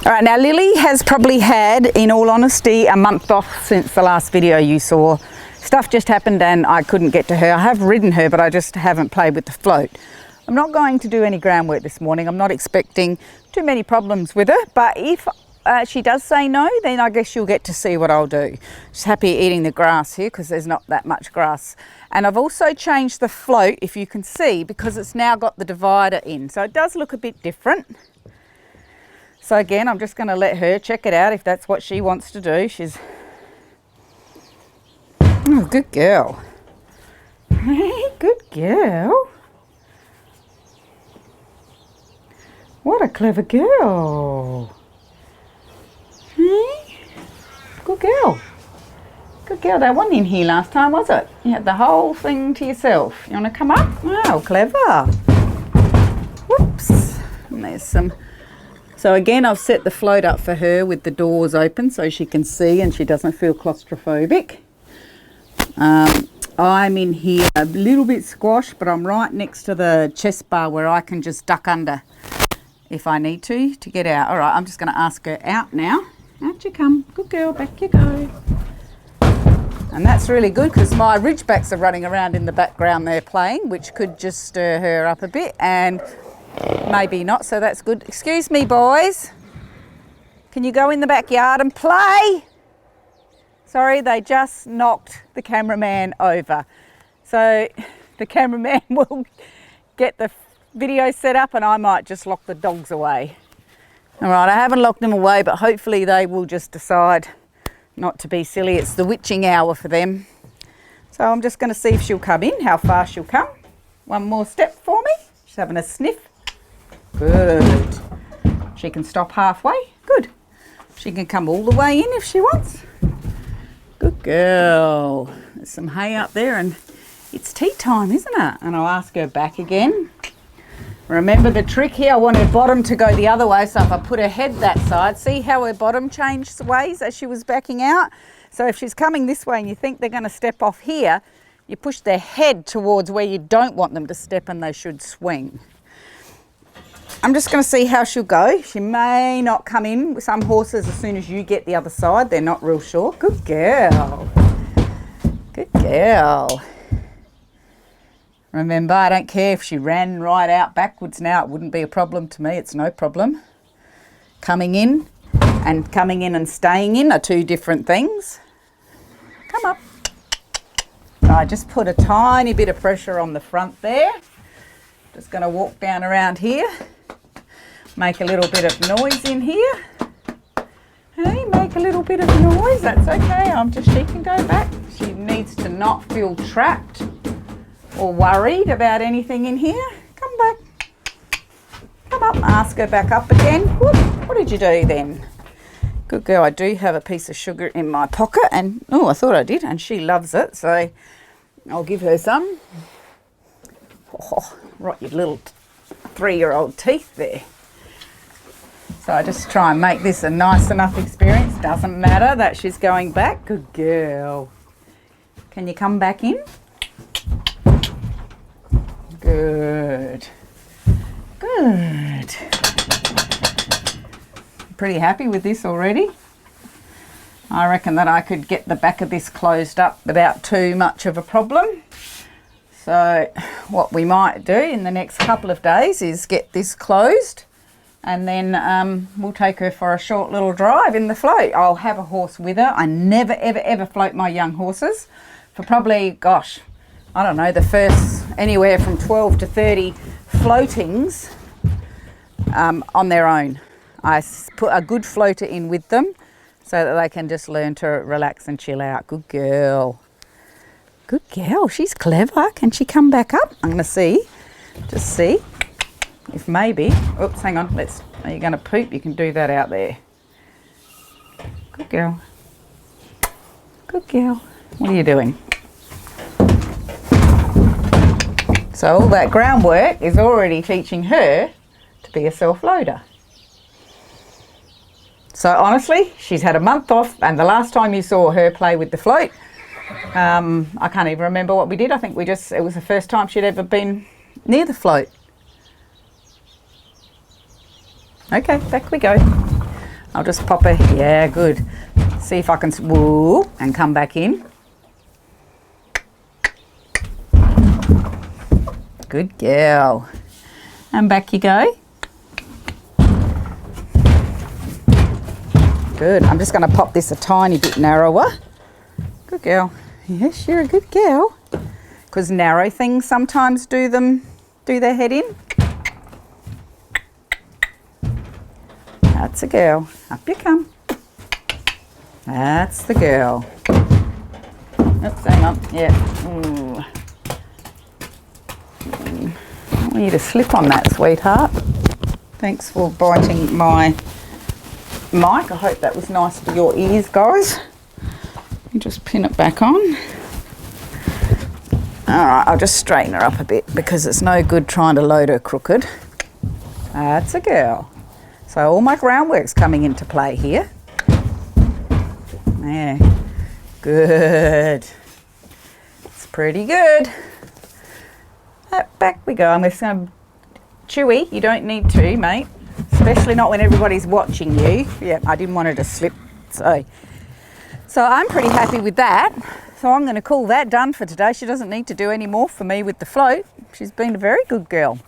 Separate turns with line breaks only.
All right, now Lily has probably had, in all honesty, a month off since the last video you saw. Stuff just happened and I couldn't get to her. I have ridden her, but I just haven't played with the float. I'm not going to do any groundwork this morning. I'm not expecting too many problems with her, but if she does say no, then I guess you'll get to see what I'll do. She's happy eating the grass here because there's not that much grass. And I've also changed the float, if you can see, because it's now got the divider in. So it does look a bit different. So again, I'm just going to let her check it out if that's what she wants to do. She's... Oh, good girl. Hey, good girl. What a clever girl. Hey, good girl. Good girl. That wasn't in here last time, was it? You had the whole thing to yourself. You want to come up? Oh, clever. Whoops. And there's some... So again, I've set the float up for her with the doors open so she can see and she doesn't feel claustrophobic. I'm in here a little bit squashed, but I'm right next to the chest bar where I can just duck under if I need to get out. All right, I'm just going to ask her out now. Out you come. Good girl, back you go. And that's really good because my ridgebacks are running around in the background there playing, which could just stir her up a bit, and maybe not, so that's good. Excuse me, boys. Can you go in the backyard and play? Sorry, they just knocked the cameraman over. So the cameraman will get the video set up and I might just lock the dogs away. All right, I haven't locked them away, but hopefully they will just decide not to be silly. It's the witching hour for them. So I'm just going to see if she'll come in, how far she'll come. One more step for me. She's having a sniff. Good. She can stop halfway. Good. She can come all the way in if she wants. Good girl. There's some hay up there and it's tea time, isn't it? And I'll ask her back again. Remember the trick here, I want her bottom to go the other way, so if I put her head that side, see how her bottom changed ways as she was backing out? So if she's coming this way and you think they're going to step off here, you push their head towards where you don't want them to step and they should swing. I'm just going to see how she'll go. She may not come in. Some horses, as soon as you get the other side, they're not real sure. Good girl. Good girl. Remember, I don't care if she ran right out backwards now. It wouldn't be a problem to me. It's no problem. Coming in and staying in are two different things. Come up. I just put a tiny bit of pressure on the front there. Just going to walk down around here. Make a little bit of noise in here. Hey, make a little bit of noise. That's okay. She can go back. She needs to not feel trapped or worried about anything in here. Come back. Come up. Ask her back up again. Whoop. What did you do then? Good girl. I do have a piece of sugar in my pocket, and oh, I thought I did, and she loves it, so I'll give her some. Oh, right, your little 3-year-old teeth there. So I just try and make this a nice enough experience. Doesn't matter that she's going back. Good girl. Can you come back in? Good. Good. Pretty happy with this already. I reckon that I could get the back of this closed up without too much of a problem. So what we might do in the next couple of days is get this closed, and then we'll take her for a short little drive in the float. I'll have a horse with her. I never, ever, ever float my young horses for probably, gosh, I don't know, the first anywhere from 12 to 30 floatings on their own. I put a good floater in with them so that they can just learn to relax and chill out. Good girl. Good girl. She's clever. Can she come back up? I'm going to see. Just see if maybe... Oops, hang on. Are you going to poop? You can do that out there. Good girl. Good girl. What are you doing? So all that groundwork is already teaching her to be a self-loader. So honestly, she's had a month off, and the last time you saw her play with the float, I can't even remember what we did. I think it was the first time she'd ever been near the float. Okay, back we go. I'll just pop her. Yeah, good. See if I can, woo, and come back in. Good girl. And back you go. Good. I'm just going to pop this a tiny bit narrower. Good girl. Yes, you're a good girl. Because narrow things sometimes do their head in. That's a girl. Up you come. That's the girl. Oops, hang on. Yeah. Ooh. I don't want you to slip on that, sweetheart. Thanks for biting my mic. I hope that was nice for your ears, guys. You just pin it back on. Alright, I'll just straighten her up a bit because it's no good trying to load her crooked. That's a girl. So all my groundwork's coming into play here. There. Good. It's pretty good. Back we go. I'm just going to... Chewy, you don't need to, mate. Especially not when everybody's watching you. Yeah, I didn't want her to slip. So I'm pretty happy with that. So I'm going to call that done for today. She doesn't need to do any more for me with the float. She's been a very good girl.